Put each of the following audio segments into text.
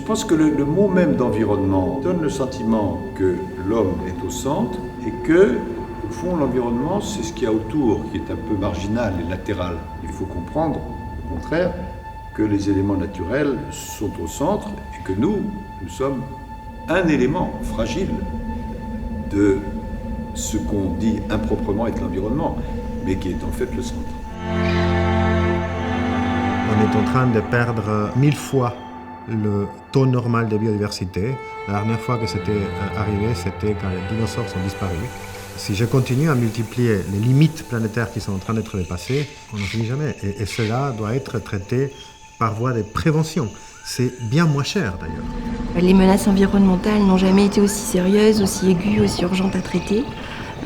pense que le mot même d'environnement donne le sentiment que l'homme est au centre et que, au fond, l'environnement, c'est ce qu'il y a autour, qui est un peu marginal et latéral. Il faut comprendre, au contraire, que les éléments naturels sont au centre et que nous sommes un élément fragile de ce qu'on dit improprement être l'environnement, mais qui est en fait le centre. On est en train de perdre 1000 fois le taux normal de biodiversité. La dernière fois que c'était arrivé, c'était quand les dinosaures sont disparus. Si je continue à multiplier les limites planétaires qui sont en train d'être dépassées, on n'en finit jamais. Et cela doit être traité par voie de prévention. C'est bien moins cher d'ailleurs. Les menaces environnementales n'ont jamais été aussi sérieuses, aussi aiguës, aussi urgentes à traiter.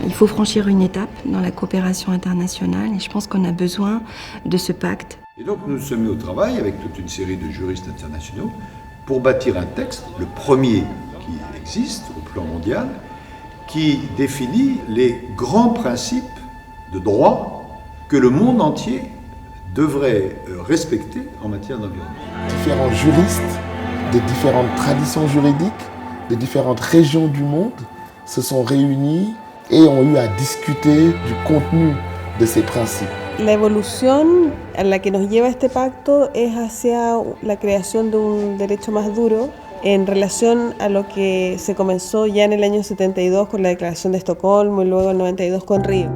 Il faut franchir une étape dans la coopération internationale et je pense qu'on a besoin de ce pacte. Et donc nous nous sommes mis au travail avec toute une série de juristes internationaux pour bâtir un texte, le premier qui existe au plan mondial, qui définit les grands principes de droit que le monde entier devrait respecter en matière d'environnement. Différents juristes de différentes traditions juridiques, de différentes régions du monde se sont réunis et ont eu à discuter du contenu de ces principes. La evolución a la que nos lleva este pacto es hacia la creación de un derecho más duro en relación a lo que se comenzó ya en el año 72 con la Declaración de Estocolmo y luego en 92 con Río.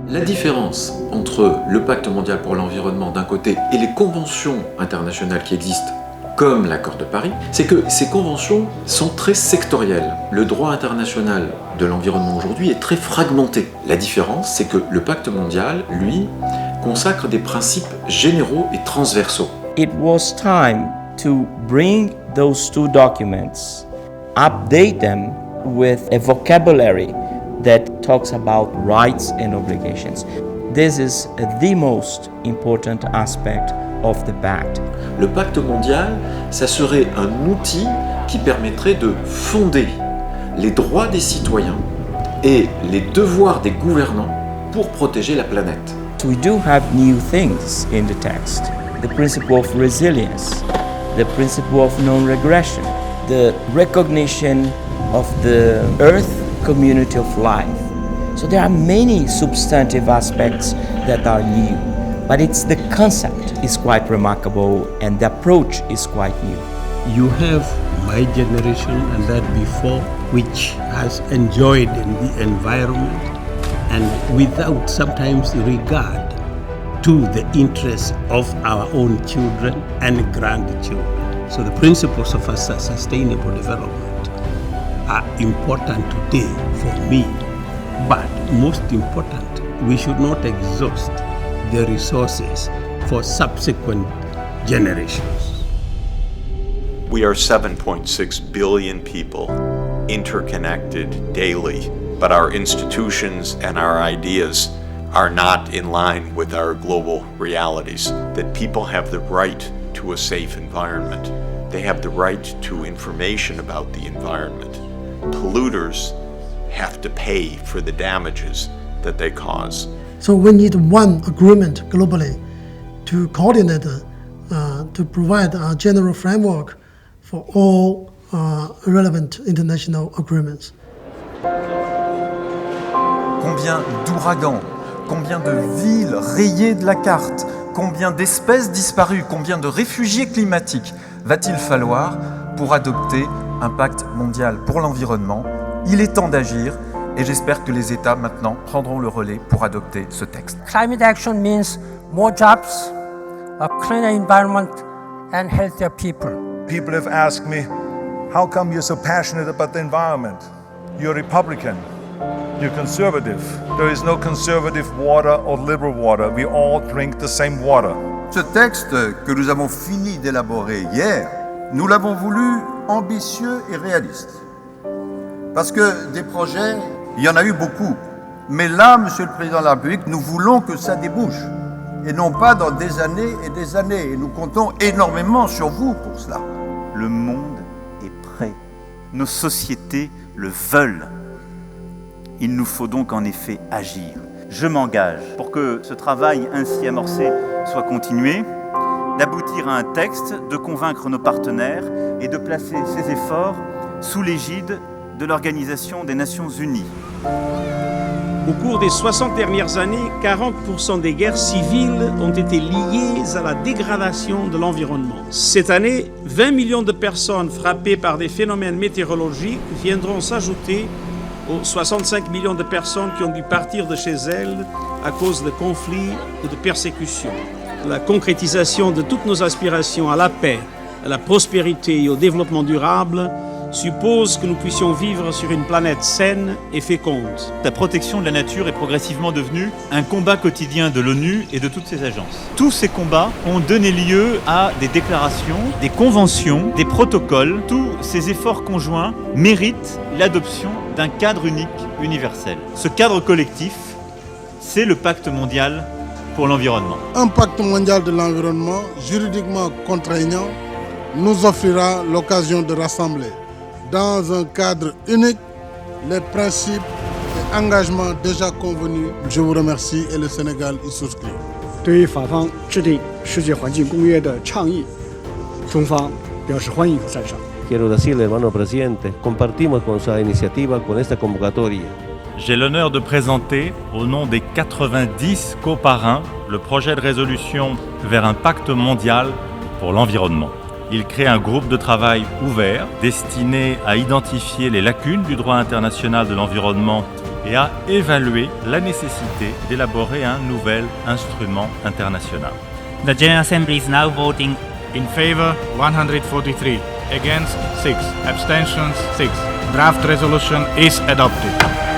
La différence entre le Pacte mondial pour l'environnement d'un côté et les conventions internationales qui existent, comme l'accord de Paris, c'est que ces conventions sont très sectorielles. Le droit international de l'environnement aujourd'hui est très fragmenté. La différence, c'est que le Pacte mondial, lui, consacre des principes généraux et transversaux. It was time to bring those two documents, update them with a vocabulary that talks about rights and obligations. This is the most important aspect of the pact. Le pacte mondial, ça serait un outil qui permettrait de fonder les droits des citoyens et les devoirs des gouvernants pour protéger la planète. We do have new things in the text. The principle of resilience, the principle of non-regression, the recognition of the Earth community of life. So there are many substantive aspects that are new, but it's the concept is quite remarkable and the approach is quite new. You have my generation and that before, which has enjoyed the environment and without sometimes regard to the interests of our own children and grandchildren. So the principles of sustainable development are important today for me, but most important, we should not exhaust the resources for subsequent generations. We are 7.6 billion people interconnected daily, but our institutions and our ideas are not in line with our global realities. That people have the right to a safe environment. They have the right to information about the environment. Polluters have to pay for the damages that they cause. So we need one agreement globally to coordinate, to provide a general framework for all relevant international agreements. Combien d'ouragans, combien de villes rayées de la carte, combien d'espèces disparues, combien de réfugiés climatiques va-t-il falloir pour adopter un pacte mondial pour l'environnement? Il est temps d'agir et j'espère que les États maintenant prendront le relais pour adopter ce texte. Climate action means more jobs, a cleaner environment and healthier people. People have asked me, how come you're so passionate about the environment? You're Republican, you're conservative. There is no conservative water or liberal water. We all drink the same water. Ce texte que nous avons fini d'élaborer hier, nous l'avons voulu ambitieux et réaliste. Parce que des projets, il y en a eu beaucoup. Mais là, Monsieur le Président de la République, nous voulons que ça débouche. Et non pas dans des années et des années. Et nous comptons énormément sur vous pour cela. Le monde est prêt. Nos sociétés le veulent. Il nous faut donc en effet agir. Je m'engage pour que ce travail ainsi amorcé soit continué d'aboutir à un texte, de convaincre nos partenaires et de placer ces efforts sous l'égide de l'Organisation des Nations Unies. Au cours des 60 dernières années, 40% des guerres civiles ont été liées à la dégradation de l'environnement. Cette année, 20 millions de personnes frappées par des phénomènes météorologiques viendront s'ajouter aux 65 millions de personnes qui ont dû partir de chez elles à cause de conflits ou de persécutions. La concrétisation de toutes nos aspirations à la paix, à la prospérité et au développement durable suppose que nous puissions vivre sur une planète saine et féconde. La protection de la nature est progressivement devenue un combat quotidien de l'ONU et de toutes ses agences. Tous ces combats ont donné lieu à des déclarations, des conventions, des protocoles. Tous ces efforts conjoints méritent l'adoption d'un cadre unique universel. Ce cadre collectif, c'est le pacte mondial pour l'environnement. Un pacte mondial de l'environnement juridiquement contraignant nous offrira l'occasion de rassembler dans un cadre unique les principes et engagements déjà convenus. Je vous remercie et le Sénégal y souscrit. 对于法方制定世界环境公约的倡议，中方表示欢迎和赞赏。 Quiero decirle, hermano presidente, compartimos con esa iniciativa, con esta convocatoria. J'ai l'honneur de présenter, au nom des 90 coparrains, le projet de résolution vers un pacte mondial pour l'environnement. Il crée un groupe de travail ouvert destiné à identifier les lacunes du droit international de l'environnement et à évaluer la nécessité d'élaborer un nouvel instrument international. The General Assembly is now voting in favor 143, against 6, abstentions 6. Draft resolution is adopted.